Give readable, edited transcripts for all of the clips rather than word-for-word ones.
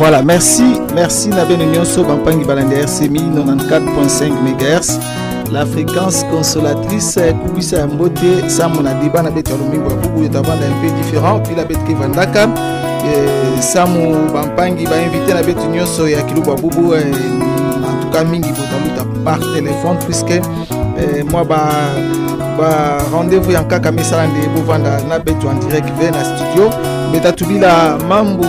Voilà, merci Naben Nyonso Bampangi Balande RCMI 94.5 MHz. La fréquence consolatrice Kubisa Mbote Samona Deba na beta Lomingo Bubu est avant un peu différent puis la bête qui Vandaka Samu Bampangi va inviter la bête Nyonso ya Kiluba Bubu en tout cas mingi botaluta par téléphone puisque moi rendez-vous en kaka mesalande bovanda na bête en direct vers la studio beta tubila mambo.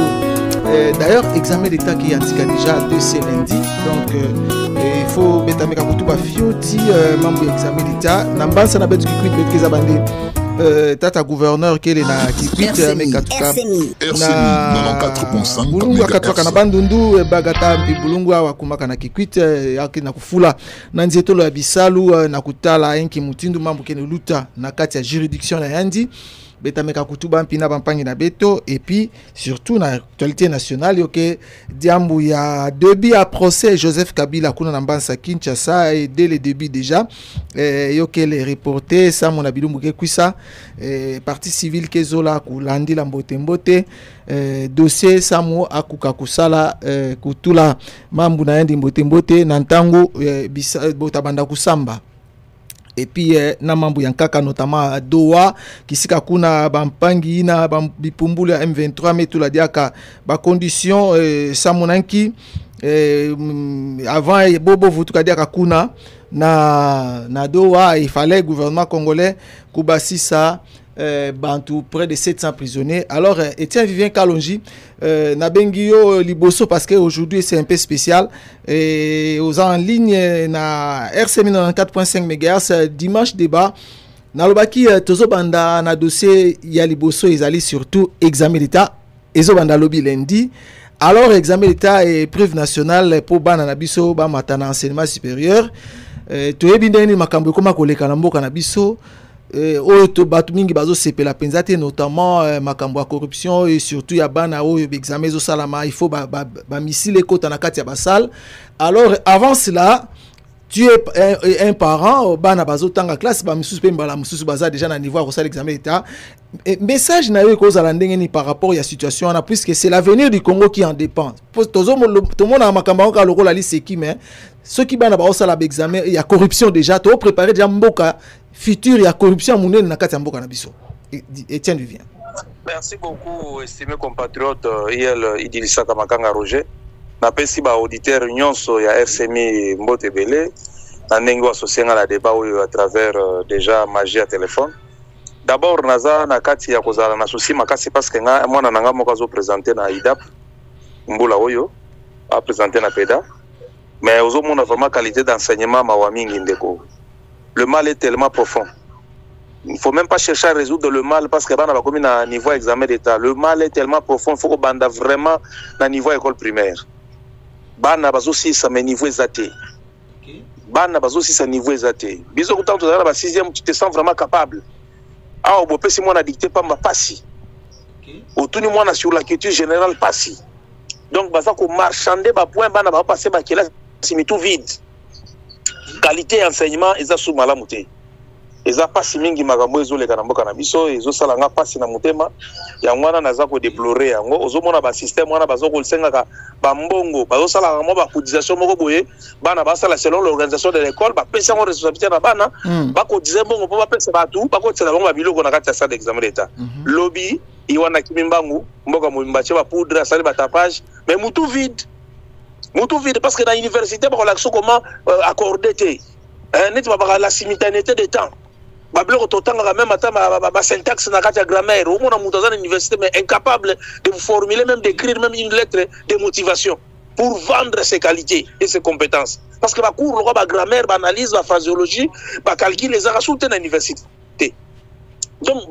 D'ailleurs, examen d'état qui est déjà de ce lundi, donc il faut mettre à kutuba fioti membre examen d'état. Nambansa na betu kikuit betu zabande tata gouverneur qui est na kikuit mais katuka na 94.5 bulungu akatoka na bandundu bagata mpi bulungu awakumaka na kikuit yakina kufula na nzetolo ya bisalu na kutala enki mutindu mambo kene luta na kati ya juridiction na yandi. Betameka kutuba mpina bampangi na beto et puis surtout na actualité nationale yoke diambu ya début à procès Joseph Kabila kuna na Mbansa Kinshasa et dès le début déjà yoke les reporter ça mon abilumbu ke kwisa partie civile kezola kulandi la mbote dossier samo akuka kusala kutula mambu na yandi mbote na ntango botabanda kusamba. Et puis na mambo yankaka notamment Doha kisika kuna bampangi na bipumbulu ya M23 mais tout la diaka ba condition samonanki avant bobo vutuka diaka kuna na Doha il fallait gouvernement congolais kubasi ça bantu près de 700 prisonniers. Alors Etienne Vivien Kalonji na bengio liboso parce que aujourd'hui c'est un peu spécial et aux en ligne na RCMI 94.5 MHz dimanche débat na lobaki tozo banda na dossier ya liboso ezali surtout examen d'état ezo banda lobby lundi. Alors examen d'état et preuve nationale pour bana na biso ba matana enseignement supérieur toyebi ndeni makambo koma koleka na mboka na biso oyo batu mingi bazo sepela penzate notamment makambo ya corruption et surtout ya bana oyo examen zo salama il faut ba missile kota na kati ya basal. Alors avant cela tu es un parent bana bazo tanga classe ba misusu pe mbala misusu baza déjà na niveau ya kosala examen d'état message na yo kozala ndenge ni par rapport ya situation na puisque c'est l'avenir du Congo qui en dépend. Tozo tout monde na makambo ka lokola li seki mais ceux qui bana ba osala ba examen il y a corruption déjà to préparer déjà mboka futur ya corruption munene na kati ya mboka na biso. Etienne Vivien. Merci beaucoup estimé compatriote Idrissa Kamakanga Roger. Na pesi ba auditeur nyonso ya RCMI Mbote Bele na ndenge associé na la débat à travers déjà magie à téléphone. D'abord naza na kati ya kozala na souci makasi parce que nga mwana nanga moko zo présenter na IDAP mbula oyo a présenter na PEDA mais ozo mona vraiment qualité d'enseignement ma wa mingi ndeko. Le mal est tellement profond. Il ne faut même pas chercher à résoudre le mal parce que bana ba komi na niveau examen d'état. Le mal est tellement profond, il faut que banda vraiment na niveau école primaire. Bana bazo si ça mais niveau exaté. Bana bazo si ça niveau exaté. Biso ko tanto na ba 6e tu te sens vraiment capable. Ah au bopé si moi na dicté pas ma passi. Autour moi na sur la culture générale passi. Donc baza ko marchander ba point bana ba passer ba classe c'est tout vide. Qualité enseignement eza sous malamu te eza pasi mingi makambo ezoleka na mboka na biso ezosalanga pasi na motema ya mwana naza ko déplorer yango ozomona ba système wana bazoko lisengaka ba mbongo bazosalanga mo ba cotisation moko boye bana basala selon l'organisation de l'école ba pesa ngo responsabilité na bana ba cotiser mbongo po ba pesa batu ba cotiser bango ba biloko na kati ya salle d'examen d'état lobby iwana kimimbangu mboka mo mbache ba poudre sali ba tapage mais mutu vide parce que dans l'université, on a comment accorder la simultanéité des temps. Même syntaxe dans la grammaire. Au moins, dans l'université, mais incapable de vous formuler, même d'écrire même une lettre de motivation pour vendre ses qualités et ses compétences. Parce que la cours, la grammaire, l'analyse, la phraseologie, le calcul, les arts sont dans l'université. Donc,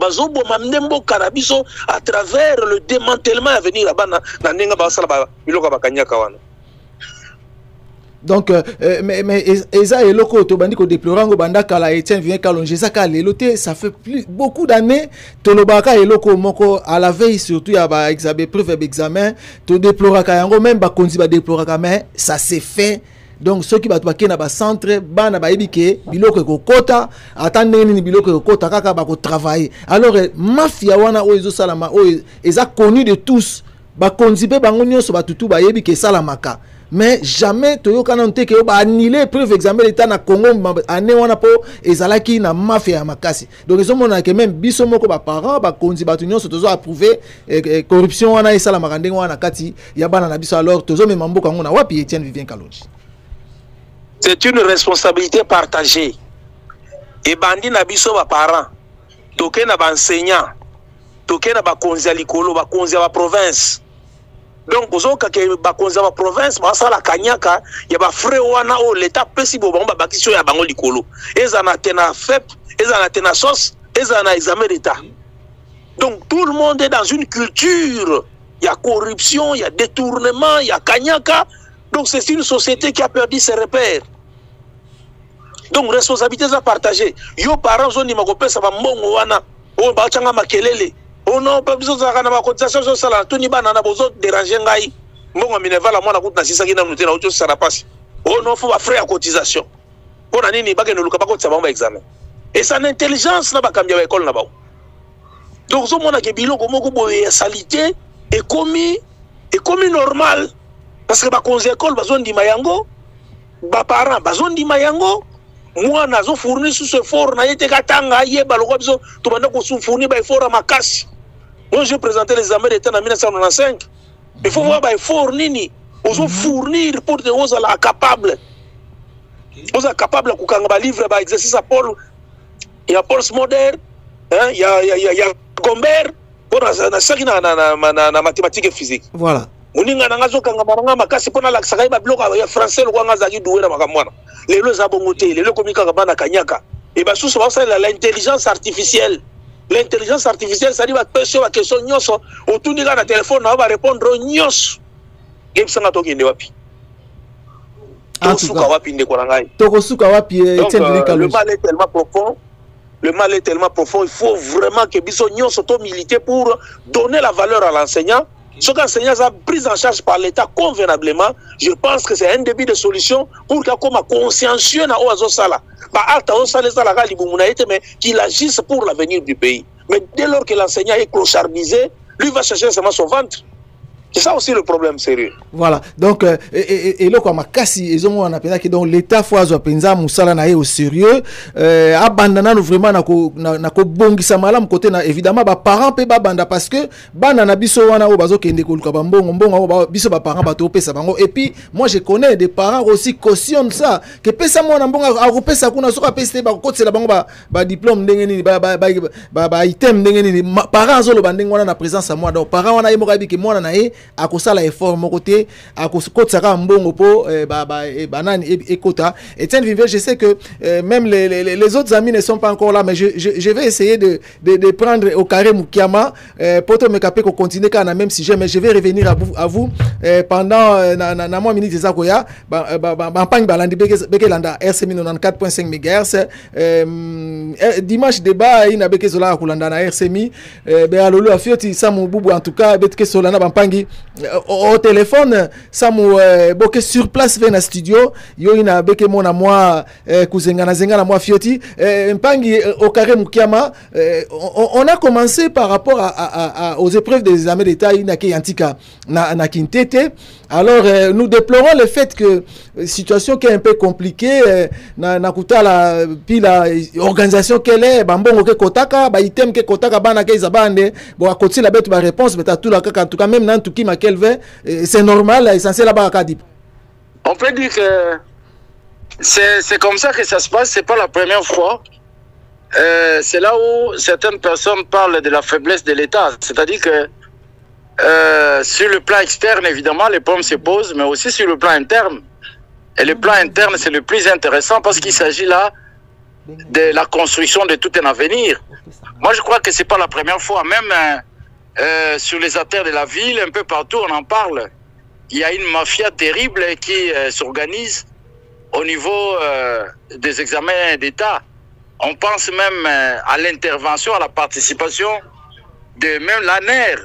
à travers le démantèlement à venir donc mais eza eloko to bandi ko déplorango banda kala Etienne Vivien Kalonji zaka leloté ça fait beaucoup d'années to lobaka eloko moko à la veille surtout ya ba examen preuve examen to déploraka yango même ba konzi ba déploraka mais ça s'est fait. Donc ceux qui ba na ba centre bana ba ebike biloko ko kota atande ni biloko ko kota kaka ba ko travailler. Alors mafia wana o ezo salama o eza connu de tous bakonzi pe bango nyonso batutu bayebi ke salamaka mais jamais toyokana nte ke ba annuler preuve examen l'état na Congo année wana po ezalaki na mafia ya makasi donc ezomona ke même biso moko ba parents bakonzi batu nyonso tozo approuver corruption wana esalamaka ndenge wana kati ya bana na biso alors tozo mema mboka ngo na wapi Etienne Vivien Kalonji. C'est une responsabilité partagée. Et bandi na biso ba parents, toke na ba enseignants, toke na ba konzi ya likolo, ba konzi ya province. Donc ozoka ke ba konzi ya province ba sala kanyaka ya ba frère wana o l'état pesi bo ba bakisho ya bango likolo. Eza na tena FEP, eza na tena SOS, eza na examen d'état. Donc tout le monde est dans une culture, il y a corruption, il y a détournement, il y a kanyaka. Donc c'est une société qui a perdu ses repères. Donc responsabilité à partager. Yo parents zoni makopesa ba mbongo wana o ba changa makelele. O non pas besoin za kana ba cotisation sociale to ni bana na bozo déranger ngai. Mbongo minevala mwana kutu na sisa kina mnute na ucho sara passe. O non faut ba frais à cotisation. Pona nini ba keno luka ba kotisa ba examen. Et ça intelligence na ba kambia ba école na ba. Donc zo mona ke biloko moko boye salité et commis normal parce que ba konzi école ba zone di mayango ba parents ba zone di mayango. Moi nazo fournir sous ce fort na yete katanga yeba lokwa biso to banda ko sous fournir ba fort makasi. Moi j'ai présenté les examens d'état en 1995. Il faut voir ba fort nini ozo fournir pour de oza la capable. Oza capable ku kanga ba livre ba exercice à Paul ya Paul Smoder, hein, il y a Gomber pour na saki na mathématiques et physique. Voilà. Uninga na ngazo kanga maranga makasi pona la sakai ba bloka ya français lo nga zaki doué na makamwana. Lelo za bongote, lelo komika ka bana kanyaka. Et ba sous ça l'intelligence artificielle. L'intelligence artificielle ça dit ba question nyonso, otundika na téléphone na ba répondre nyonso. Game sanga toki ndi wapi? Tosuka wapi ndi ko ngai? Tokosuka wapi Etienne Vivien Kalonji? Le mal est tellement profond. Le mal est tellement profond, il faut vraiment que biso nyonso to militer pour donner la valeur à l'enseignant. Ce qu'enseignant a pris en charge par l'État convenablement, je pense que c'est un début de solution pour qu'il y ait consciencieux na oazo sala. Ba alta o sala sala ga libumuna ete mais qu'il agisse pour l'avenir du pays. Mais dès lors que l'enseignant est clochardisé, lui va chercher seulement son ventre. C'est ça aussi le problème sérieux. Voilà. Donc et là comme kasi ils ont appelé que donc l'état faut azo penza musala na au sérieux abandana vraiment na ko bongisa malam côté na évidemment ba parents pe ba banda parce que bana na biso wana o bazo kende ko luka ba mbongo biso ba parents ba to pesa bango et puis moi je connais des parents aussi cautionnent ça que pesa mwana mbongo a pesa kuna soka pesa ba kotse la bango ba diplôme ndenge nini ba item ndenge nini parents zo lo bandenge wana na présence à moi donc parents wana yemo kabi ke mwana na e akosala effort mon côté akosaka mbongo po banane ekota. Etienne Vivien, je sais que même les autres amis ne sont pas encore là mais je vais essayer de prendre au carré Mukiama pour te me caper qu'on continue quand même sujet mais je vais revenir à vous pendant na moi minute des akoya bampagne balandi bekelanda RCM 94.5 MHz dimanche débat ina bekezola kulanda na RCM be alolo afioti samu bubu en tout cas betke solana bampangi au téléphone samu boke sur place vers na studio yo ina beke mona moi kuzenga na moi fioti mpangi au carré Mukiama on a commencé par rapport aux épreuves des examens d'état ina ki antika na Kintete. Alors nous déplorons le fait que situation qui est un peu compliquée na kutala pila organisation qu'elle est bambongo ke kotaka ba item ke kotaka bana ke zabande bo akoti la betu ba réponse mais tout la en tout cas même nan tuki makelve c'est normal essentiel là-bas kadip. On peut dire que c'est comme ça que ça se passe, c'est pas la première fois. C'est là où certaines personnes parlent de la faiblesse de l'État, c'est-à-dire que sur le plan externe, évidemment, les problèmes se posent, mais aussi sur le plan interne. Et le plan interne, c'est le plus intéressant parce qu'il s'agit là de la construction de tout un avenir. Moi, je crois que c'est pas la première fois. Même sur les artères de la ville, un peu partout, on en parle. Il y a une mafia terrible qui s'organise au niveau des examens d'État. On pense même à l'intervention, à la participation de même l'ANER.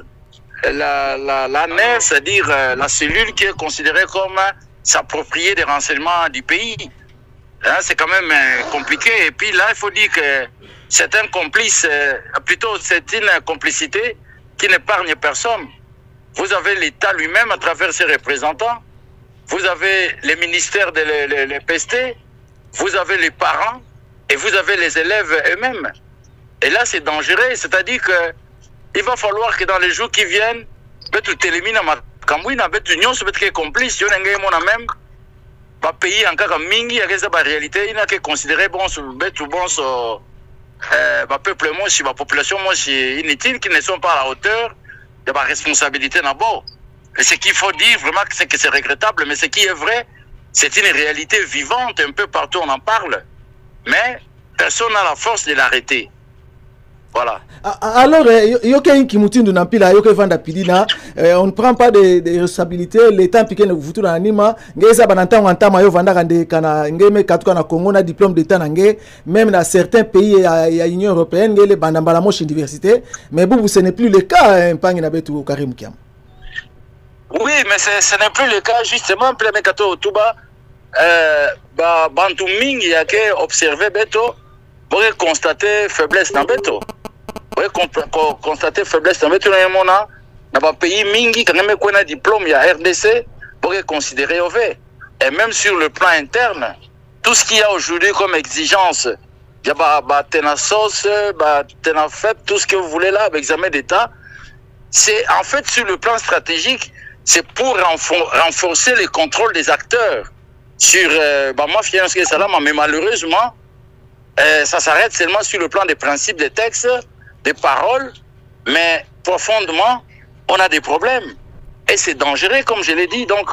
L'ANER, c'est-à-dire la cellule qui est considérée comme s'approprier des renseignements du pays. Hein, c'est quand même compliqué. Et puis là, il faut dire que c'est un complice, plutôt c'est une complicité qui n'épargne personne. vous avez l'État lui-même à travers ses représentants, vous avez les ministères les PST, vous avez les parents et vous avez les élèves eux-mêmes. Et là, c'est dangereux, c'est-à-dire qu'il va falloir que dans les jours qui viennent, peut-être télémine à Kambouina, peut-être l'union, peut-être complice, il y a même pas pays en cas de mingi, il y a une réalité, il y a que considérer bon, peuple, moi, si ma population, moi, c'est inutile, qui ne sont pas à la hauteur de ma responsabilité d'abord. Et ce qu'il faut dire vraiment, c'est que c'est regrettable, mais ce qui est vrai, c'est une réalité vivante, un peu partout on en parle, mais personne n'a la force de l'arrêter. Voilà. Alors, on ne prend pas de responsabilité. L'État piqué ne vous tourne anima. Ngeza bananta wantama yo vanda kande kana ngeme katuka na Congo na diplôme d'État nangé. Même dans certains pays il y a Union européenne ngele bandambala moche université. Mais vous ce n'est plus le cas. Mpangi na betu Karim Kiam. Oui, mais ce n'est plus le cas justement. Plein kato tuba bantu mingi yake observer beto pour constater faiblesse dans beto. Pour constater faiblesse dans beto na ba pays mingi quand même qu'on a diplôme il y a RDC pour considérer OV. Et même sur le plan interne, tout ce qu'il y a aujourd'hui comme exigence, il y a tenasos, tenafet, tout ce que vous voulez là, examen d'État, c'est en fait sur le plan stratégique, c'est pour renforcer le contrôle des acteurs sur moi fier ce que ça là, mais malheureusement ça s'arrête seulement sur le plan des principes, des textes, des paroles, mais profondément on a des problèmes et c'est dangereux comme je l'ai dit, donc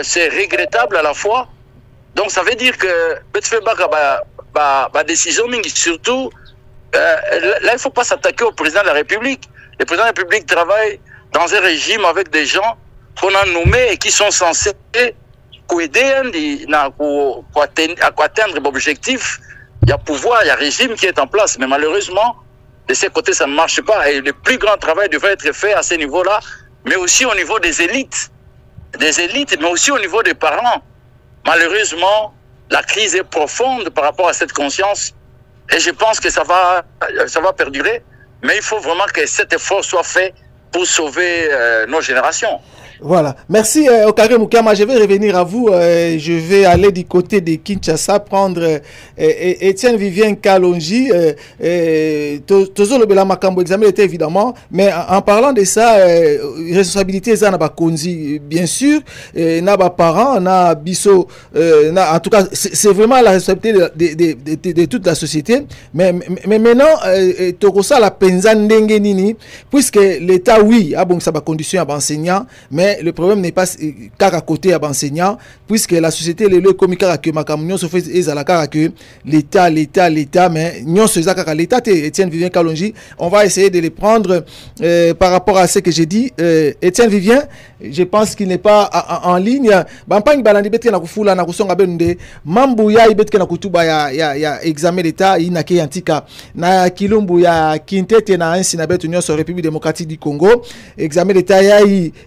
c'est regrettable à la fois. Donc ça veut dire que décision surtout là il faut pas s'attaquer au président de la République. Le président de la République travaille dans un régime avec des gens qu'on a nommés et qui sont censés aider à atteindre l'objectif. Il y a pouvoir, il y a régime qui est en place, mais malheureusement de ces côtés ça ne marche pas et le plus grand travail devrait être fait à ce niveau-là, mais aussi au niveau des élites, mais aussi au niveau des parents. Malheureusement, la crise est profonde par rapport à cette conscience et je pense que ça va perdurer, mais il faut vraiment que cet effort soit fait pour sauver nos générations. Voilà, merci Okare Mukama. Je vais revenir à vous. Je vais aller du côté de Kinshasa prendre Étienne Vivien Kalonji. Tozo Lobela Makambo examen était évidemment, mais en parlant de ça, responsabilité ça n'a pas conduit, bien sûr, n'a pas parents, n'a biso, en tout cas c'est vraiment la responsabilité de toute la société. Mais maintenant, Tokosa la penza ndenge nini, puisque l'État oui a bon ça va condition à enseignant, mais le problème n'est pas qu'à côté à enseignant, puisque la société le comme que makamunyo se fait que l'État, mais non ce zaka l'État. Étienne Vivien Kalonji, on va essayer de les prendre par rapport à ce que j'ai dit. Étienne Vivien, je pense qu'il n'est pas en ligne. Bampang balandi betke na kufula na kusonga bende mambu ya ibetke na kutuba ya examen d'État inake antika na kilumbu ya kintete na ainsi na betu nyonso République démocratique du Congo. Examen d'État ya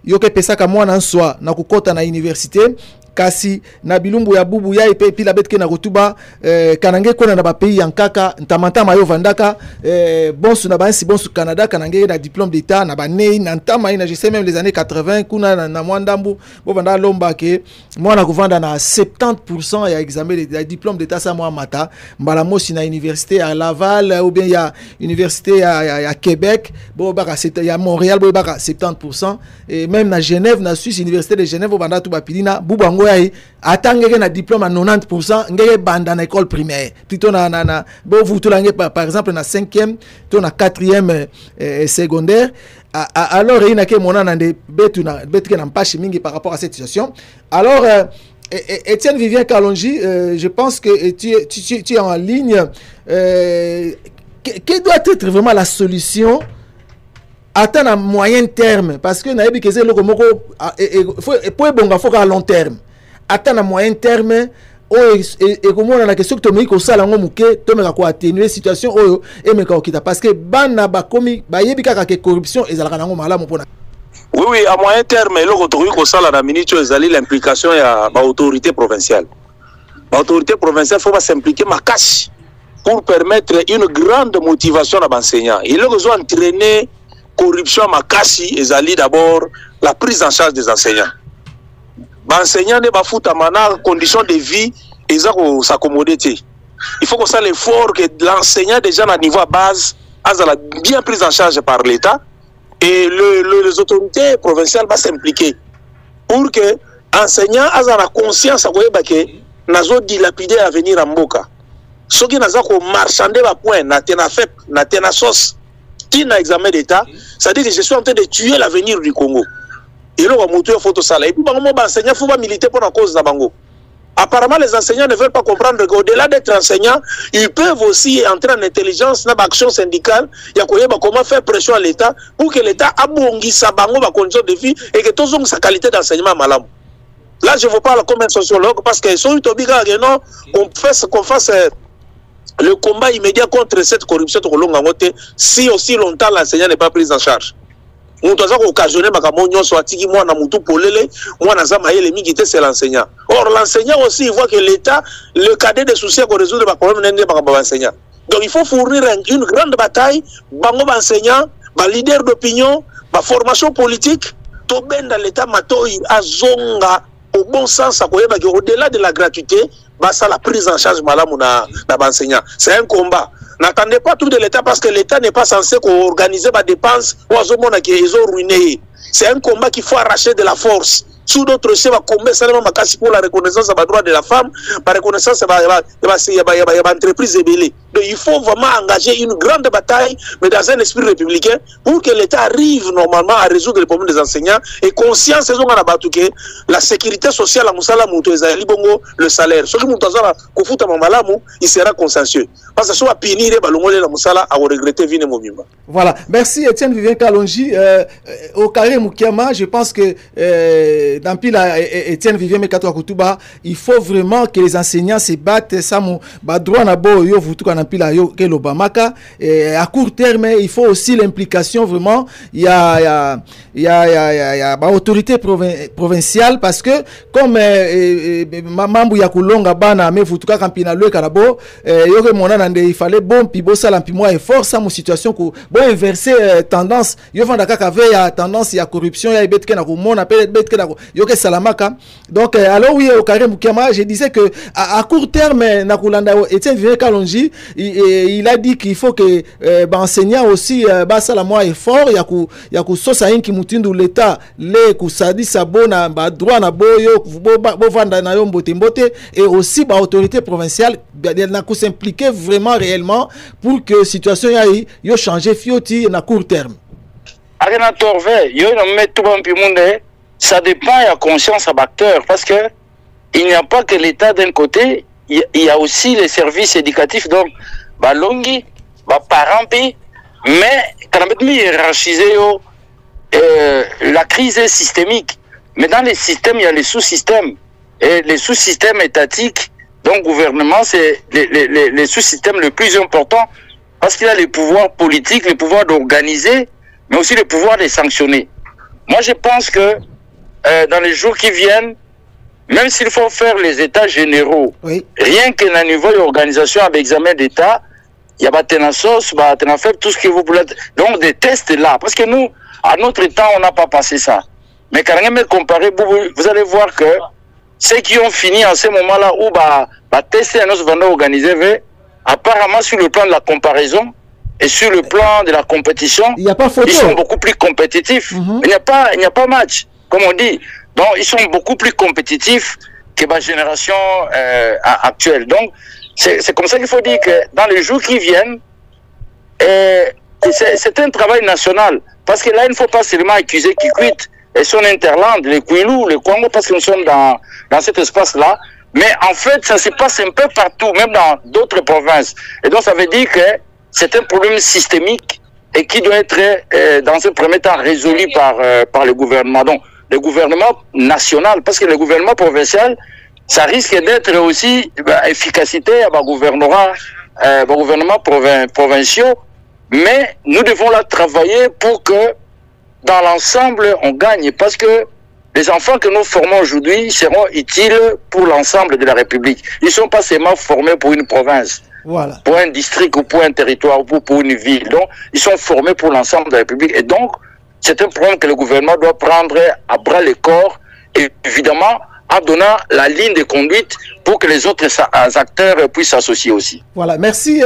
yoke pesaka mwana nswa na kukota na université kasi na bilumbu ya bubu ya ipe pila betke na kutuba kanange kona na ba pays yankaka ntamanta mayo vandaka bonsu na bansi bonsu Canada kanange na diplôme d'état na banei na ntama ina je sais même les années 80 kuna na mwandambu bo vanda lomba ke mwana kuvanda na 70% ya examen de diplôme d'état sa mwa mata mbala mosi na université à Laval ou bien ya université à Québec bo baka ya Montréal bo baka 70% et même na Genève na Suisse université de Genève bo vanda tu ba pilina bubu atangeke na diplôme à 90% ngeke banda na école primaire plutôt na bo vutulange par exemple na 5e to na 4e secondaire alors il na ke monana de betu na betke na mpashi mingi par rapport à cette situation. Alors Étienne Vivien Kalonji, je pense que tu es en ligne. Quelle doit être vraiment la solution à moyen terme, parce que naebi keze loko moko faut bonga faut à long terme à moyen terme et comment on a question que tomei ko sala ngomuke tomeka ko atténuer situation oyo et meka okita parce que bana ba komi ba yebi kaka que corruption ezalaka nango malamu pona. Oui, à moyen terme loko tokoki ko sala na minute ezali l'implication ya ba autorité provinciale. Ba autorité provinciale faut pas s'impliquer makasi pour permettre une grande motivation à l'enseignant. Il a besoin d'entraîner corruption makasi ezali d'abord la prise en charge des enseignants. Enseignants ne bafuta mana conditions de vie ezako s'accommoder. Il faut qu'on sache l'effort que l'enseignant déjà à niveau base a bien prise en charge par l'État et les autorités provinciales vont s'impliquer pour que l'enseignant ait la conscience que nazo dilapider l'avenir en Mboka. Ce qui n'a pas marchander la point, n'a fait, n'a tena sauce, tina examen d'État, ça dit que je suis en train de tuer l'avenir du Congo. Et là, on va monter une photo ça là. Et puis, les enseignants, il faut pas militer pour la cause de Bango. Apparemment, les enseignants ne veulent pas comprendre qu'au-delà d'être enseignants, ils peuvent aussi entrer en intelligence, dans l'action syndicale. Il y a comment faire pression à l'État pour que l'État abongi sa bango, ma condition de vie et que tous ont sa qualité d'enseignement malam. Là, je vous parle comme un sociologue parce que qu'on fasse le combat immédiat contre cette corruption si aussi longtemps l'enseignant n'est pas pris en charge. Nous avons occasionné c'est l'enseignant. Or, l'enseignant aussi, il voit que l'État, le cadet des soucis pour résoudre les problèmes de l'enseignant. Donc, il faut fournir une grande bataille, bango enseignant, leader d'opinion, formation politique, tout bien dans l'État, azonga, au bon sens, au-delà de la gratuité, ça la prise en charge malam na enseignant. C'est un combat. N'attendez pas tout de l'État parce que l'État n'est pas censé organiser ma dépense ou à qu'ils ont ruiné. C'est un combat qu'il faut arracher de la force. Sous d'autres chefs, combat seulement pour la reconnaissance des droits de la femme, la reconnaissance de l'entreprise ébélée. Donc il faut vraiment engager une grande bataille, mais dans un esprit républicain, pour que l'État arrive normalement à résoudre les problèmes des enseignants et conscience que la sécurité sociale à Moussala Mouto et Bongo, le salaire. Ce qui il sera consensueux. Parce que si on a punir la Moussala, à regretter Vine Momimba. Voilà, merci Étienne Vivien Kalonji. Au carré Moukiama, je pense que dans pile Étienne Vivien Mekato Kutuba, il faut vraiment que les enseignants se battent. Ça, droit na bo yo vous tout à court terme, il faut aussi l'implication vraiment. Il y a autorité provinciale parce que comme mambu ya kulonga bana me futuka kampina le kanabo yoke monana il fallait bon pibo sala pi moi effort ça mon situation ko bon inverser tendance yo vanda kaka ve ya tendance ya corruption ya betke na ko mona peut betke na yoke salamaka. Donc alors oui au carré Mukama, je disais que à court terme na kulanda Étienne Vivien Kalonji il a dit qu'il faut que enseignants aussi basala moi effort ya ku sosa inki mutindu l'État le kusadi sabona ba droit na boyo bo vanda na yo mbote et aussi ba autorité provinciale na ku s'impliquer vraiment réellement pour que situation yo changer fioti na court terme. Arena Torve yo no met tout bon monde, ça dépend de la conscience à acteur parce que il n'y a pas que l'État d'un côté, il y a aussi les services éducatifs donc balongi ba parents mais quand on met hiérarchiser la crise est systémique. Mais dans les systèmes, il y a les sous-systèmes. Et les sous-systèmes étatiques, donc gouvernement, c'est les sous-systèmes les plus importants parce qu'il a les pouvoirs politiques, les pouvoirs d'organiser, mais aussi les pouvoirs de sanctionner. Moi, je pense que dans les jours qui viennent, même s'il faut faire les états généraux, oui, rien que dans le niveau d'organisation avec examen d'état, il y a Batenasos, tout ce que vous voulez. Donc des tests là, parce que nous, à notre temps, on n'a pas passé ça. Mais quand on comparer, vous allez voir que ceux qui ont fini en ce moment-là où tester à nos vendeurs organisés, apparemment sur le plan de la comparaison et sur le plan de la compétition, il y a pas photo. Ils sont beaucoup plus compétitifs. Il n'y a pas match, comme on dit. Donc ils sont beaucoup plus compétitifs que la génération actuelle. Donc c'est comme ça qu'il faut dire que dans les jours qui viennent, c'est un travail national. Parce que là, il ne faut pas seulement accuser Kikwit et son interland, les Kouilou, les Congo, parce que nous sommes dans cet espace-là. Mais en fait, ça se passe un peu partout, même dans d'autres provinces. Et donc, ça veut dire que c'est un problème systémique et qui doit être, dans un premier temps, résolu par le gouvernement. Donc, le gouvernement national, parce que le gouvernement provincial, ça risque d'être aussi efficacité à gouvernement provinciaux. Mais nous devons là travailler pour que dans l'ensemble on gagne, parce que les enfants que nous formons aujourd'hui seront utiles pour l'ensemble de la République. Ils ne sont pas seulement formés pour une province. Voilà. Pour un district ou pour un territoire ou pour une ville. Donc, ils sont formés pour l'ensemble de la République. Et donc, c'est un problème que le gouvernement doit prendre à bras le corps, et évidemment, en donnant la ligne de conduite pour que les autres acteurs puissent s'associer aussi. Voilà, merci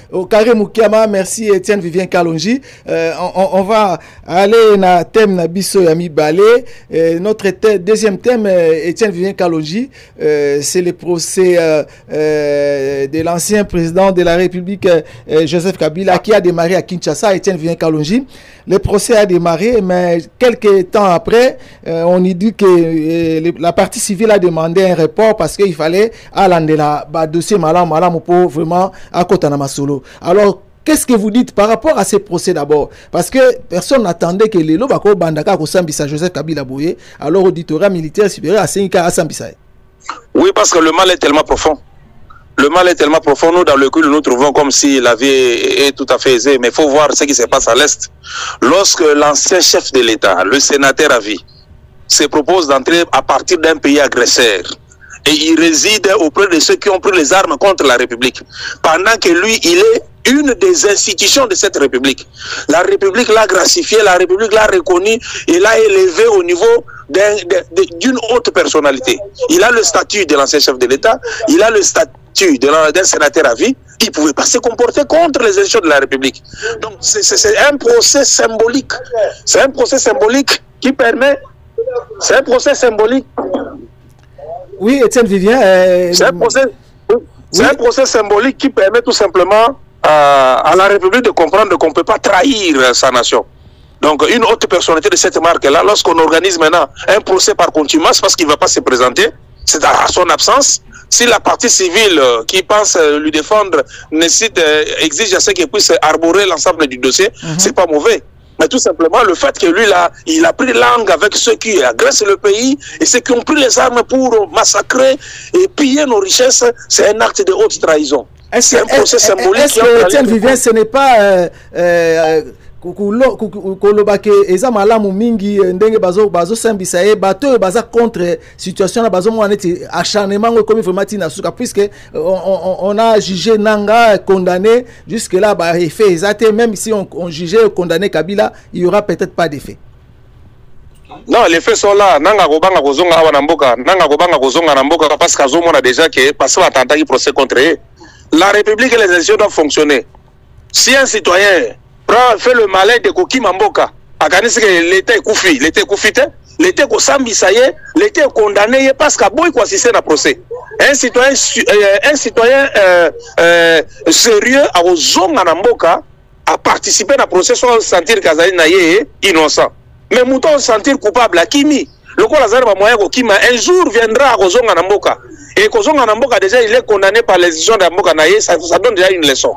Okare Mukiama, merci Étienne Vivien Kalonji. On va aller dans le thème Nabiso Yami Balé. Notre deuxième thème, Étienne Vivien Kalonji, c'est le procès de l'ancien président de la République, Joseph Kabila, qui a démarré à Kinshasa. Étienne Vivien Kalonji. Le procès a démarré, mais quelques temps après, on y dit que la partie civile a demandé un report parce qu'il fallait aller dans le dossier malam pour vraiment à Kotana Solo. Alors, qu'est-ce que vous dites par rapport à ces procès d'abord? Parce que personne n'attendait que les Lobako Bandaka Kosambisa Joseph Kabila Boye, alors auditorat militaire supérieur à Senka Asambisa. Oui, parce que le mal est tellement profond. Le mal est tellement profond, nous dans le cul, nous trouvons comme si la vie est tout à fait aisée, mais il faut voir ce qui se passe à l'Est. Lorsque l'ancien chef de l'État, le sénateur à vie, se propose d'entrer à partir d'un pays agresseur, et il réside auprès de ceux qui ont pris les armes contre la République, pendant que lui, il est une des institutions de cette République. La République l'a gracifié, la République l'a reconnu et l'a élevé au niveau d'une haute personnalité. Il a le statut de l'ancien chef de l'État, il a le statut d'un sénateur à vie, il ne pouvait pas se comporter contre les institutions de la République. Donc c'est un procès symbolique. C'est un procès symbolique qui permet... C'est un procès symbolique. Oui, Étienne Vivien... C'est un procès symbolique qui permet tout simplement à la République de comprendre qu'on ne peut pas trahir sa nation. Donc, une haute personnalité de cette marque-là, lorsqu'on organise maintenant un procès par contumace parce qu'il ne va pas se présenter, c'est à son absence. Si la partie civile qui pense lui défendre exige à ce qu'il puisse arborer l'ensemble du dossier, c'est pas mauvais. Mais tout simplement, le fait que lui, là, il a pris langue avec ceux qui agressent le pays et ceux qui ont pris les armes pour massacrer et piller nos richesses, c'est un acte de haute trahison. C'est un procès symbolique. Est-ce que Étienne Vivien, ce n'est pas kolobake eza malamu mingi ndenge bazo sambisa ye bato baza contre situation na bazo mwana ti acharnement comme vraiment tina suka puisque on a jugé Nanga condamné jusque là ba effet exact, même si on jugeait condamné Kabila, il y aura peut-être pas d'effet. Non, les faits sont là. Nanga kobanga kozonga awa na mboka, nanga kobanga kozonga na mboka parce qu'azo mona déjà que parce que attentat qui procès contre eux. La République et les institutions doivent fonctionner. Si un citoyen fait le malin de Koki Mamboka, l'État est koufi, l'État est koufité, l'État est kosambisaye, l'État est condamné parce qu'à boy quoi assister à procès. Un citoyen sérieux à Ozonga Namboka à participer à procès sans sentir qu'Azali naye innocent. Mais mouton sentir coupable à Kimi. Le quoi Lazare va moyen Kokima un jour viendra à Ozonga Namboka. Et Kozonga Namboka déjà il est condamné par les institutions de Namboka naye, ça donne déjà une leçon.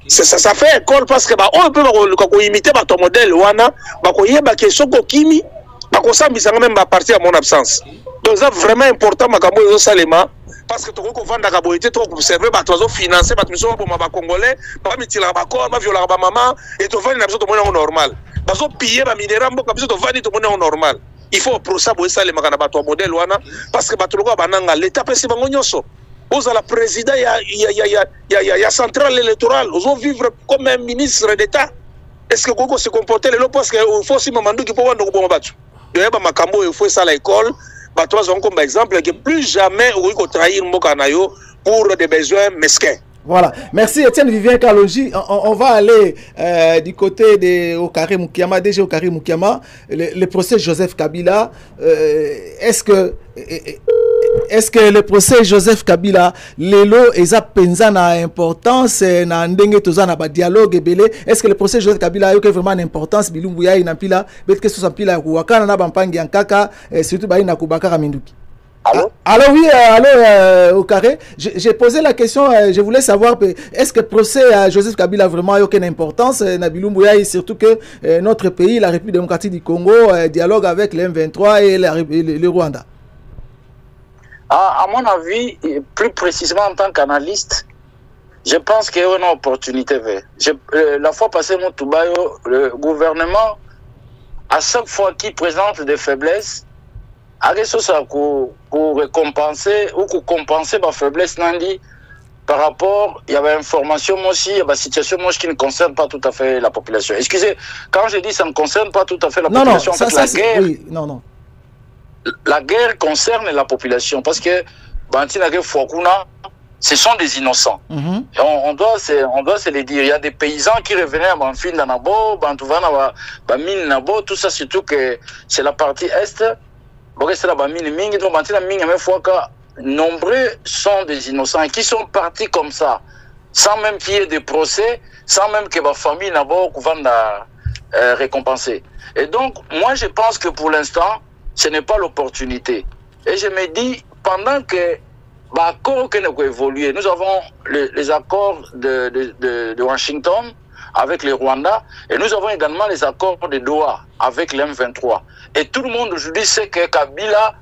Ça fait école parce que on peut imiter ton modèle wana bakoyeba ke soko kimi bakosambisa même ba partir à mon absence. Donc c'est vraiment important makambo yo salema parce que toko vanda ka boité to observer ba tozo financer ba mission pour ma congolais ba mitila ba corps ba viola ba maman et to vandi na biso to mona normal. Bazo piller ba minéraux mboka biso to vandi to mona normal. Il faut pour ça boye salema kana ba to modèle wana parce que ba to ko bananga l'état pesi bango nyoso. Aux la président, il y a centrale électorale. Ils vont vivre comme un ministre d'État. Est-ce que Gogo se comporter le parce qu'il faut aussi Mamandou qui peut voir nos bons battus. Il y a Makambo, il faut ça à l'école. Toi, on comme exemple que plus jamais on va trahir Mokanayo pour des besoins mesquins. Voilà. Merci Étienne Vivien Kalonji. On va aller du côté de Okare Mukiama, DG Okare Mukiama, le procès Joseph Kabila. Est-ce que le procès Joseph Kabila, lelo eza penza na importance na ndenge toza na ba dialogue belé? Est-ce que le procès Joseph Kabila a eu vraiment une importance bilumbu ya ina pila bet que so pila ku wakana na bampangi yankaka surtout ba ina kubakara minduki? Allô? Allô, oui, allô, au carré. J'ai posé la question, je voulais savoir, est-ce que le procès à Joseph Kabila a vraiment aucune importance, Nabilou Mbouya, surtout que notre pays, la République démocratique du Congo, dialogue avec le M23 et le Rwanda? À mon avis, plus précisément en tant qu'analyste, je pense qu'il y a une opportunité. La fois passée, le gouvernement, à chaque fois qu'il présente des faiblesses, pour récompenser ou pour compenser ma faiblesse, Nandi, par rapport, il y avait information moi aussi, il y avait situation moi qui ne concerne pas tout à fait la population. Excusez, quand je dis ça ne concerne pas tout à fait la population, non, la guerre, oui, non. La guerre concerne la population parce que Bantinake Fouakouna, ce sont des innocents. Et on doit se le dire. Il y a des paysans qui revenaient à Banfil Nabo, Bantouvana, Bamine Nabo, tout ça, surtout que c'est la partie est. C'est la Bamine Ming, donc Bantina Ming, mais Fouaka, nombreux sont des innocents qui sont partis comme ça, sans même qu'il y ait des procès, sans même que ma famille Nabo va récompenser. Et donc, moi, je pense que pour l'instant, ce n'est pas l'opportunité. Et je me dis, pendant que l'accord qui a évolué, nous avons les accords de Washington avec le Rwanda et nous avons également les accords de Doha avec l'M23. Et tout le monde aujourd'hui sait que Kabila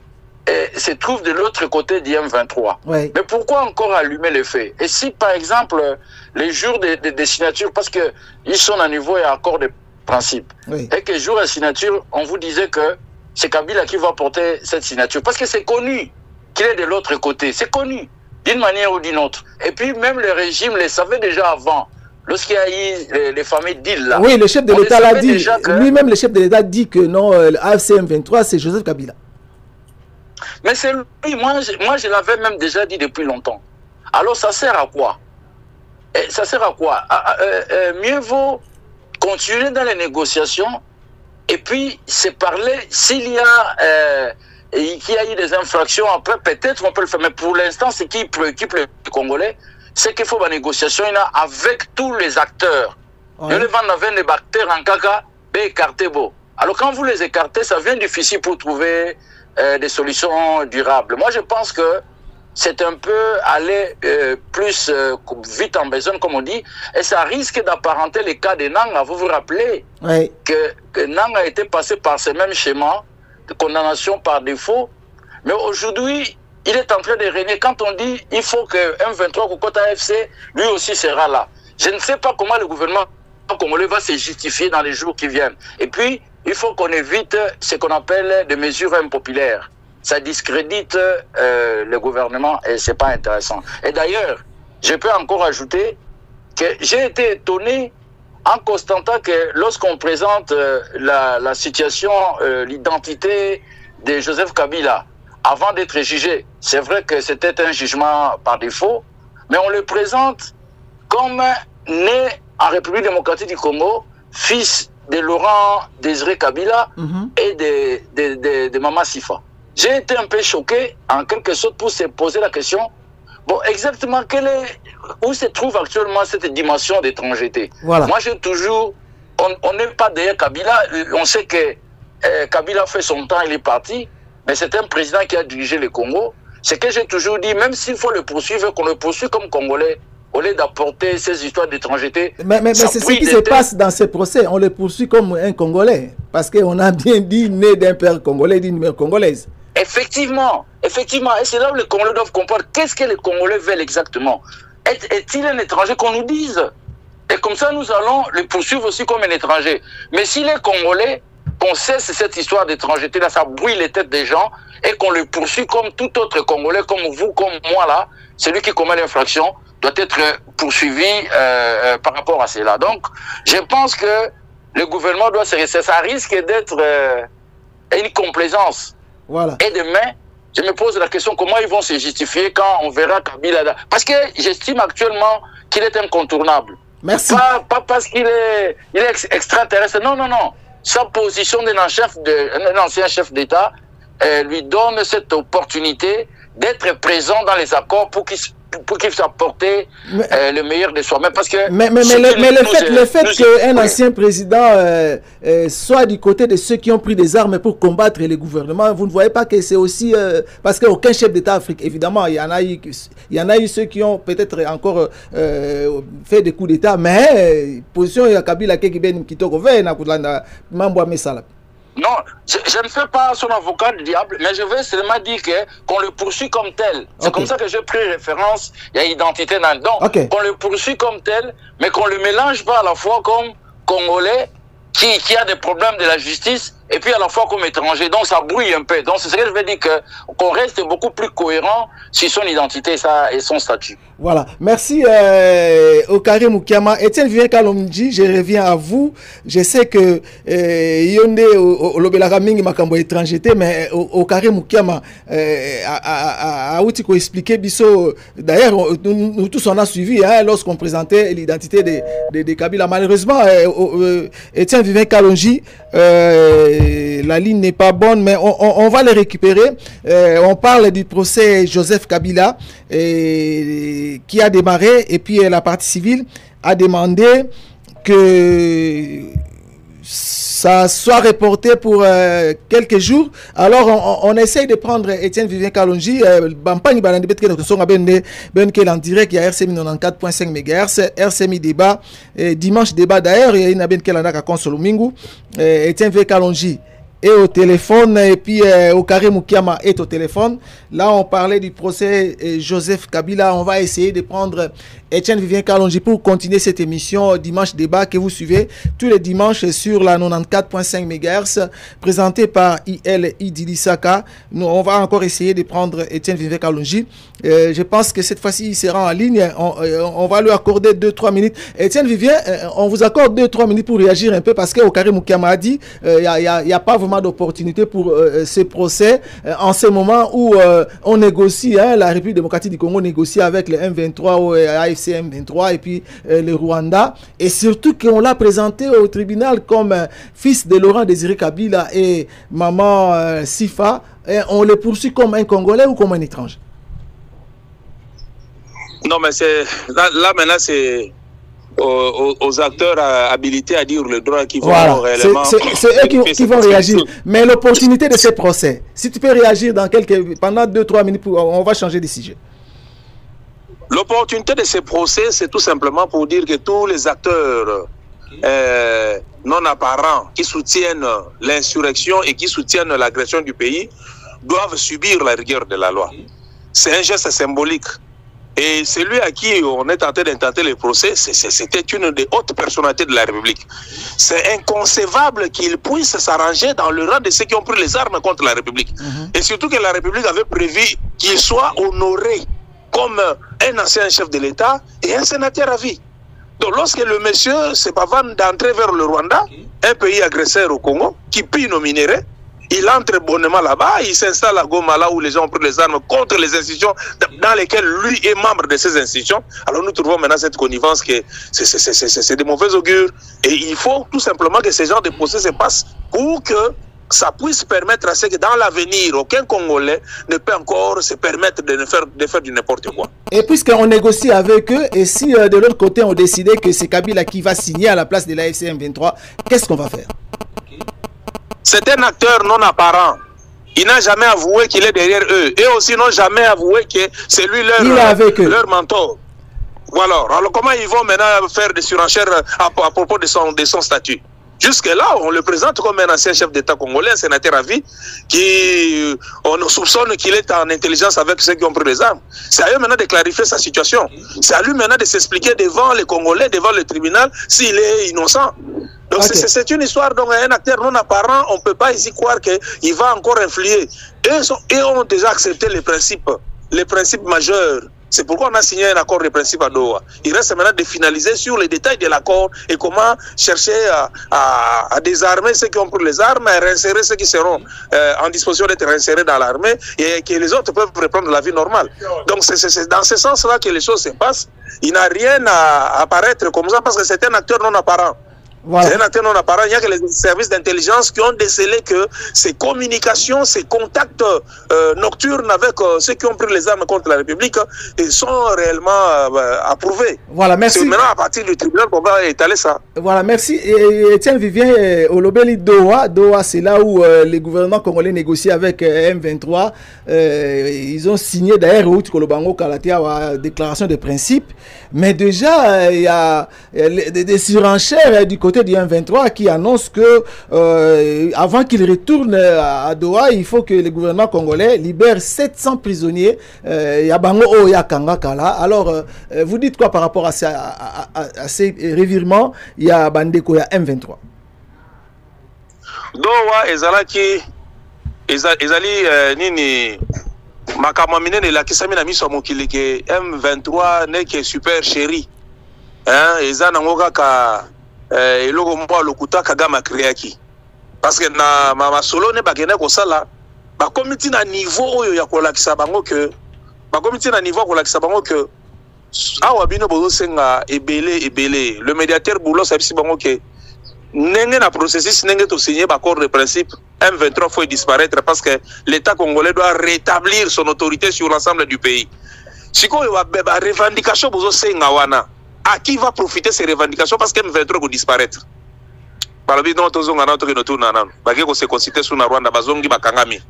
se trouve de l'autre côté du M23. Oui. Mais pourquoi encore allumer les faits? Et si par exemple les jours des signatures, parce qu'ils sont à niveau et accord de principe, oui. Et que les jours de signature, on vous disait que c'est Kabila qui va porter cette signature, parce que c'est connu qu'il est de l'autre côté, c'est connu, d'une manière ou d'une autre. Et puis même le régime le savait déjà avant, lorsqu'il y a eu les fameux deals là. Oui, le chef de l'État l'a dit, lui-même le chef de l'État dit que non, l'AFC M23 c'est Joseph Kabila. Mais c'est lui, moi je l'avais même déjà dit depuis longtemps. Alors ça sert à quoi? Ça sert à quoi? Mieux vaut continuer dans les négociations et puis se parler s'il y a... qu'il y a eu des infractions, après peut-être on peut le faire, mais pour l'instant ce qui préoccupe les Congolais, c'est qu'il faut une négociation avec tous les acteurs. Ouais. Le vent avait des acteurs en caca, écarté beau. Alors quand vous les écartez, ça devient difficile pour trouver des solutions durables. Moi je pense que c'est un peu aller plus vite en besogne, comme on dit, et ça risque d'apparenter le cas de Nanga. Vous vous rappelez que Nanga a été passé par ce même schéma de condamnation par défaut, mais aujourd'hui, il est en train de régner. Quand on dit il faut que M23 Kokota FC, lui aussi sera là. Je ne sais pas comment le gouvernement congolais va se justifier dans les jours qui viennent. Et puis, il faut qu'on évite ce qu'on appelle des mesures impopulaires. Ça discrédite le gouvernement et c'est pas intéressant. Et d'ailleurs, je peux encore ajouter que j'ai été étonné en constatant que lorsqu'on présente la situation, l'identité de Joseph Kabila, avant d'être jugé, c'est vrai que c'était un jugement par défaut, mais on le présente comme né en République démocratique du Congo, fils de Laurent Désiré Kabila et de Mama Sifa. J'ai été un peu choqué, en quelque sorte, pour se poser la question, bon, exactement, où se trouve actuellement cette dimension d'étrangeté? Voilà. Moi, j'ai toujours... On n'est pas derrière Kabila. On sait que Kabila fait son temps, il est parti, mais c'est un président qui a dirigé le Congo. C'est que j'ai toujours dit, même s'il faut le poursuivre, qu'on le poursuive comme Congolais, au lieu d'apporter ces histoires d'étrangeté. Mais c'est ce qui se passe dans ce procès. On le poursuit comme un Congolais. Parce qu'on a bien dit, né d'un père congolais, d'une mère congolaise. Effectivement. Et c'est là où les Congolais doivent comprendre qu'est-ce que les Congolais veulent exactement. Est-il un étranger qu'on nous dise? Et comme ça, nous allons le poursuivre aussi comme un étranger. Mais s'il est Congolais, qu'on cesse cette histoire d'étrangeté, là, ça brouille les têtes des gens, et qu'on le poursuit comme tout autre Congolais, comme vous, comme moi, là, celui qui commet l'infraction, doit être poursuivi par rapport à cela. Donc, je pense que le gouvernement doit se rester. Ça risque d'être une complaisance. Voilà. Et demain, je me pose la question, comment ils vont se justifier quand on verra Kabila? Parce que j'estime actuellement qu'il est incontournable. Merci. Pas parce qu'il est extraterrestre. Non. Sa position d'un ancien chef d'État lui donne cette opportunité d'être présent dans les accords pour qu'il puisse apporter le meilleur de soi-même. Parce que le fait qu'un ancien président soit du côté de ceux qui ont pris des armes pour combattre les gouvernements, vous ne voyez pas que c'est aussi... parce qu'aucun chef d'État africain, évidemment, il y en a eu ceux qui ont peut-être encore fait des coups d'État, mais position ya Kabila Kekibeni Kitoko Ve na Kulanda Mambwa Mesala. Non, je ne fais pas son avocat du diable, mais je veux seulement dire qu'on le poursuit comme tel. C'est comme ça que j'ai pris référence, il y a identité dans le don. Qu'on le poursuit comme tel, mais qu'on ne le mélange pas à la fois comme Congolais qui a des problèmes de la justice et puis à la fois comme étranger. Donc ça brouille un peu. Donc c'est ce que je veux dire, qu'on reste beaucoup plus cohérent sur son identité et son statut. Voilà, merci Okare Mukiama. Etienne Vivien Kalonji, je reviens à vous. Je sais que Yonde Olobelaka mingi makambo étrangeté, mais Okare Mukiama a outil expliquer biso. D'ailleurs, nous tous on a suivi lorsqu'on présentait l'identité de Kabila. Malheureusement, Etienne Vivien Kalonji, la ligne n'est pas bonne, mais on va le récupérer. On parle du procès Joseph Kabila qui a démarré, et puis la partie civile a demandé que ça soit reporté pour quelques jours. Alors on essaye de prendre Etienne Vivien Kalonji, Bampani Balandi Betke de Songa Bende Benkel en direct, il y a RCMI 94.5 MHz, RCMI débat, dimanche débat d'ailleurs, il y a une Benkel en Consolo Mingu, Etienne Vivien Kalonji est au téléphone, et puis Okare Mukiama est au téléphone. Là, on parlait du procès Joseph Kabila. On va essayer de prendre Etienne Vivien Kalonji pour continuer cette émission Dimanche Débat que vous suivez tous les dimanches sur la 94.5 MHz, présentée par IL Idilisaka. Nous, on va encore essayer de prendre Etienne Vivien Kalonji. Je pense que cette fois-ci, il sera en ligne. On va lui accorder 2-3 minutes. Etienne Vivien, on vous accorde 2-3 minutes pour réagir un peu, parce que Okare Mukiama a dit il n'y a pas vraiment d'opportunité pour ce procès en ce moment où on négocie, la République démocratique du Congo négocie avec le M23 ou AFC M23 et puis le Rwanda, et surtout qu'on l'a présenté au tribunal comme fils de Laurent Désiré Kabila et maman Sifa, et on le poursuit comme un Congolais ou comme un étranger? Non, mais là maintenant c'est aux acteurs habilités à dire le droit qui vont réellement... C'est eux qui vont réagir. Mais l'opportunité de ce procès, si tu peux réagir pendant 2-3 minutes, on va changer de sujet. L'opportunité de ce procès, c'est tout simplement pour dire que tous les acteurs non apparents qui soutiennent l'insurrection et qui soutiennent l'agression du pays doivent subir la rigueur de la loi. C'est un geste symbolique. Et celui à qui on est tenté d'intenter le procès, c'était une des hautes personnalités de la République. C'est inconcevable qu'il puisse s'arranger dans le rang de ceux qui ont pris les armes contre la République. Et surtout que la République avait prévu qu'il soit honoré comme un ancien chef de l'État et un sénateur à vie. Donc lorsque le monsieur se pavane d'entrer vers le Rwanda, un pays agresseur au Congo, qui pille nos minéraux, il entre bonnement là-bas, il s'installe à Goma, là où les gens ont pris les armes contre les institutions dans lesquelles lui est membre de ces institutions. Alors nous trouvons maintenant cette connivence que c'est de mauvais augure. Et il faut tout simplement que ce genre de procès se passe pour que ça puisse permettre à ce que dans l'avenir, aucun Congolais ne peut encore se permettre de faire du n'importe quoi. Et puisqu'on négocie avec eux, et si de l'autre côté on décidait que c'est Kabila qui va signer à la place de l'AFC M23, qu'est-ce qu'on va faire? C'est un acteur non apparent. Il n'a jamais avoué qu'il est derrière eux. Et aussi n'ont jamais avoué que c'est lui leur mentor. Voilà. Alors comment ils vont maintenant faire des surenchères à propos de son statut? Jusque-là, on le présente comme un ancien chef d'État congolais, un sénateur à vie, on soupçonne qu'il est en intelligence avec ceux qui ont pris les armes. C'est à eux maintenant de clarifier sa situation. C'est à lui maintenant de s'expliquer devant les Congolais, devant le tribunal, s'il est innocent. Donc c'est une histoire, donc un acteur non apparent, on ne peut pas ici croire qu'il va encore influer. Eux ont déjà accepté les principes majeurs. C'est pourquoi on a signé un accord de principe à Doha. Il reste maintenant de finaliser sur les détails de l'accord et comment chercher à désarmer ceux qui ont pris les armes, à réinsérer ceux qui seront en disposition d'être réinsérés dans l'armée et que les autres peuvent reprendre la vie normale. Donc c'est dans ce sens-là que les choses se passent. Il n'a rien à apparaître comme ça parce que c'est un acteur non apparent. Voilà. C'est un acteur non apparent. Il n'y a que les services d'intelligence qui ont décelé que ces communications, ces contacts nocturnes avec ceux qui ont pris les armes contre la République sont réellement approuvés. Voilà, merci. C'est maintenant à partir du tribunal qu'on va étaler ça. Voilà, merci. Et Etienne Vivien, Olobeli Doha, c'est là où les gouvernements congolais négocient avec M23. Ils ont signé d'ailleurs au Kolobango Kalatia la déclaration de principe. Mais déjà, il y a des surenchères du côté du M23 qui annonce que avant qu'il retourne à Doha, il faut que le gouvernement congolais libère 700 prisonniers. Yabango Oyakanga Kala. Alors, vous dites quoi par rapport à ces revirements? Il y a Bandeko, il y a M23. Doha ezalaki ezali nini makambo minene elakisami na miso ya mokili ke M23 neke super chéri eza nango kaka eloko moko lokuta Kagame akreaki parce que na masolo ne bakende kosala bakomi ti na niveau oyo ya kolakisa bango ke bakomi ti na niveau ya kolakisa bango ke awa bino bozosenga ebele le médiateur Boulos abisi bango ke ndenge na processus ndenge to signer accord de principe M23 faut disparaître parce que l'État congolais doit rétablir son autorité sur l'ensemble du pays. Sikoyo ba revendication bozosenga wana à qui va profiter ces revendications parce que M23 va disparaître. Par le biais de tozonga na to ke no nana ba ko se conciter sur na Rwanda bazongi bakangami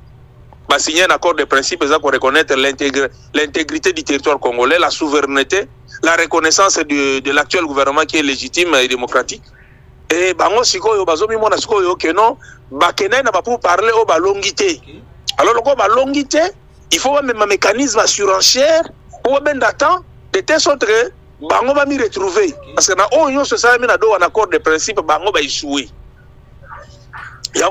ba signer un accord de principe pour reconnaître l'intégrité du territoire congolais, la souveraineté, la reconnaissance de l'actuel gouvernement qui est légitime et démocratique. Et bango sikoyo bazomi mona sikoyo que non bakena na ba pour parler au balongité. Alors le balongité, il faut même un mécanisme assurantiel pour ben d'attendre de telle sorte que bango va m'y retrouver parce que na oyo se ça mi na do un accord de principe bango va échouer. Mais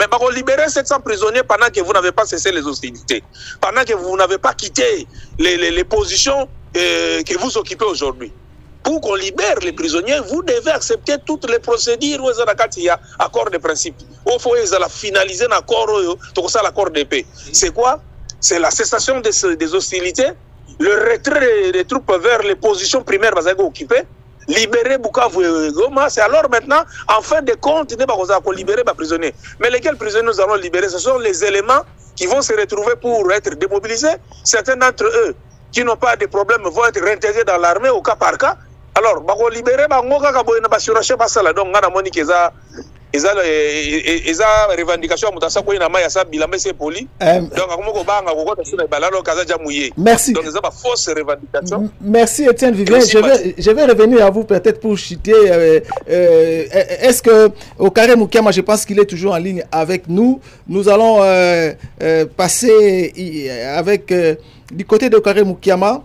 par libérer 700 prisonniers pendant que vous n'avez pas cessé les hostilités, pendant que vous n'avez pas quitté les positions que vous occupez aujourd'hui. Pour qu'on libère les prisonniers, vous devez accepter toutes les procédures où il y a accord de principe. Il faut finaliser l'accord de paix. C'est quoi? C'est la cessation des hostilités, le retrait des troupes vers les positions primaires occupées, libérer Bukavu et Goma. C'est alors maintenant, en fin de compte, nous libérer les prisonniers. Mais lesquels prisonniers nous allons libérer? Ce sont les éléments qui vont se retrouver pour être démobilisés. Certains d'entre eux qui n'ont pas de problème vont être réintégrés dans l'armée au cas par cas. Alors, bako libérer bango kaka boye na basurache basala donc ngana moni keza eza revendication mutasa ko ina maya sa bilambe c'est poli donc akomoko banga ko kota sina balalo kaza jamouye. Merci. Donc eza ba fausse revendication. Merci Étienne Vivien. Je vais revenir à vous peut-être pour chuter est-ce que au Carré Mukiama, je pense qu'il est toujours en ligne avec nous. Nous allons passer avec du côté de Carré Mukiama.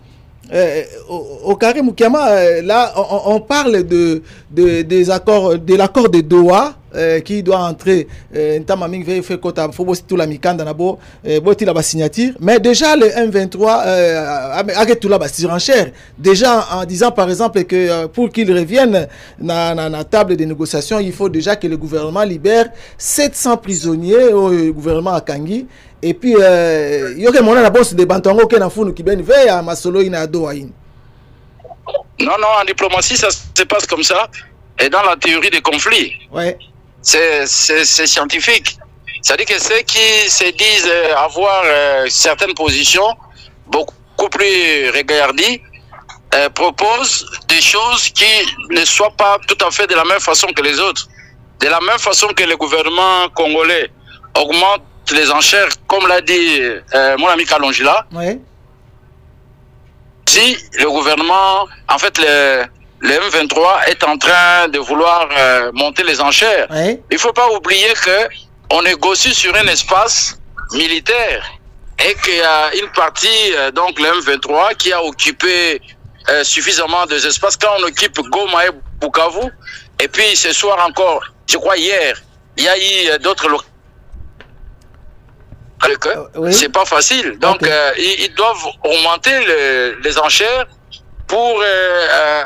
Au Carré Mukiama, là, on parle des accords, de l'accord de Doha qui doit entrer. Mais déjà, le M23 arrête tout là, surenchère. Déjà, en disant par exemple que pour qu'il revienne dans la table de négociation, il faut déjà que le gouvernement libère 700 prisonniers au gouvernement à Kangi. Et puis, il y a la bosse de Bantongo qui n'a foutu qui ben veille à Masolo ina Doha. Non, en diplomatie, ça se passe comme ça. Et dans la théorie des conflits, ouais. C'est scientifique. C'est-à-dire que ceux qui se disent avoir certaines positions beaucoup plus regardies proposent des choses qui ne soient pas tout à fait de la même façon que les autres. De la même façon que le gouvernement congolais augmente les enchères, comme l'a dit mon ami Kalonjila. Oui. Si le gouvernement, en fait, le M23 est en train de vouloir monter les enchères, oui. Il ne faut pas oublier qu'on négocie sur un espace militaire et qu'il y a une partie, donc le M23, qui a occupé suffisamment des espaces. Quand on occupe Goma et Bukavu, et puis ce soir encore, je crois hier, il y a eu d'autres localités. Oui. C'est pas facile. Donc, ils doivent augmenter les enchères pour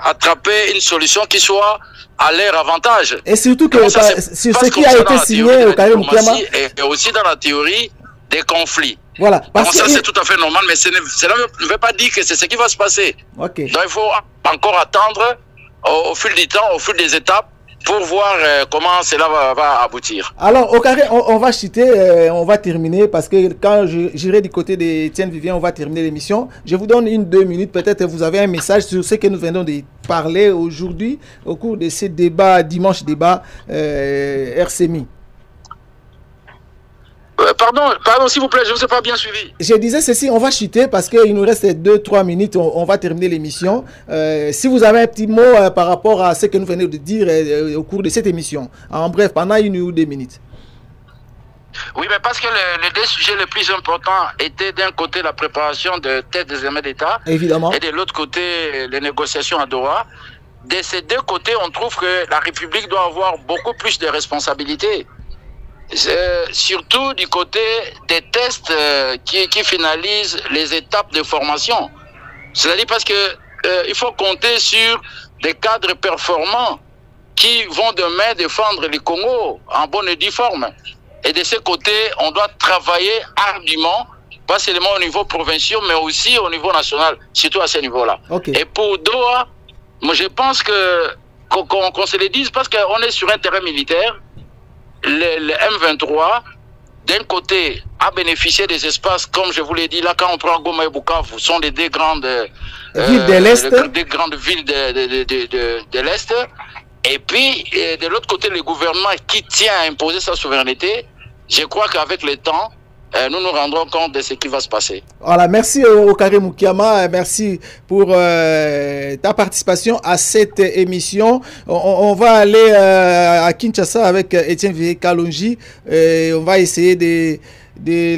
attraper une solution qui soit à leur avantage. Et surtout que sur ce qui a été signé au Carré Mukiama et aussi dans la théorie des conflits. Voilà. Donc ça, c'est tout à fait normal, mais cela ne veut pas dire que c'est ce qui va se passer. Okay. Donc, il faut encore attendre au fil du temps, au fil des étapes, pour voir comment cela va aboutir. Alors, au Carré, on va chuter, on va terminer, parce que quand j'irai du côté d'Étienne Vivien, on va terminer l'émission. Je vous donne 1-2 minutes, peut-être vous avez un message sur ce que nous venons de parler aujourd'hui, au cours de ces débats, dimanche débat RCMI. Pardon, s'il vous plaît, je ne vous ai pas bien suivi. Je disais ceci, on va chuter parce qu'il nous reste 2-3 minutes, on va terminer l'émission. Si vous avez un petit mot par rapport à ce que nous venons de dire au cours de cette émission, en bref, pendant 1 ou 2 minutes. Oui, mais parce que les deux sujets les plus importants étaient d'un côté la préparation de tête des armées d'État, évidemment, et de l'autre côté les négociations à Doha. De ces deux côtés, on trouve que la République doit avoir beaucoup plus de responsabilités. surtout du côté des tests qui finalisent les étapes de formation. C'est-à-dire parce que il faut compter sur des cadres performants qui vont demain défendre le Congo en bonne et due forme. Et de ce côté, on doit travailler ardument, pas seulement au niveau provincial, mais aussi au niveau national, surtout à ce niveau-là. Okay. Et pour Doha, moi je pense qu'on se le dise, parce qu'on est sur un terrain militaire, le M23, d'un côté, a bénéficié des espaces, comme je vous l'ai dit, là, quand on prend Goma et Bukavu, sont les deux grandes villes de l'Est. Des grandes villes de l'Est. Et puis, de l'autre côté, le gouvernement qui tient à imposer sa souveraineté, je crois qu'avec le temps, nous nous rendrons compte de ce qui va se passer. Voilà, merci Okare Mukiama, merci pour ta participation à cette émission. On va aller à Kinshasa avec Etienne Vieux Kalonji. On va essayer de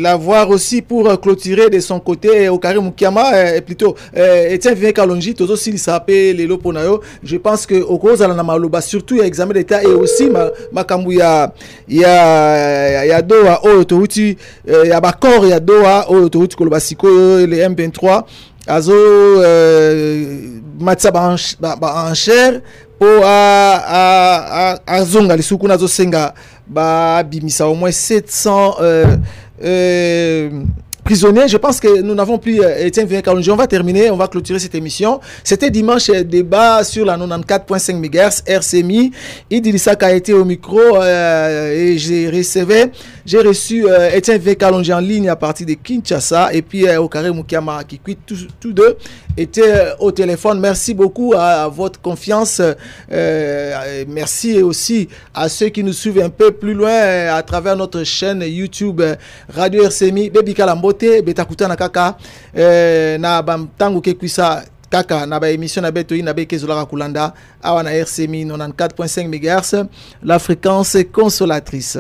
l'avoir aussi pour clôturer de son côté. Okare Mukiama, plutôt Etienne Vieux Kalonji, toujours s'il s'appelle Lelo Ponayo. Je pense que au cause de la Maloba, surtout il y a examen d'état et aussi Makambu il y a Doha Autouti, il y a Bakor, il y a Doha Autouti Kolobasiko, les M23 Azo Matsa Bancher pour Azonga les Sukuna Zosenga ba bimisa au moins 700 prisonniers. Je pense que nous n'avons plus Etienne Vieux Kalonji. On va terminer, on va clôturer cette émission. C'était dimanche débat sur la 94.5 MHz RCMI. Idrissa a été au micro et j'ai reçu Etienne Vieux Kalonji en ligne à partir de Kinshasa et puis Okare Mukiama qui quitte tous deux étaient au téléphone. Merci beaucoup à votre confiance. Merci aussi à ceux qui nous suivent un peu plus loin à travers notre chaîne YouTube Radio RCMI. Baby Kalambote, Betakuta na kaka na bamtangu kekuisa kaka na ba émission na beto ina be kezola kulanda awa na RCMI 94.5 MHz la fréquence consolatrice.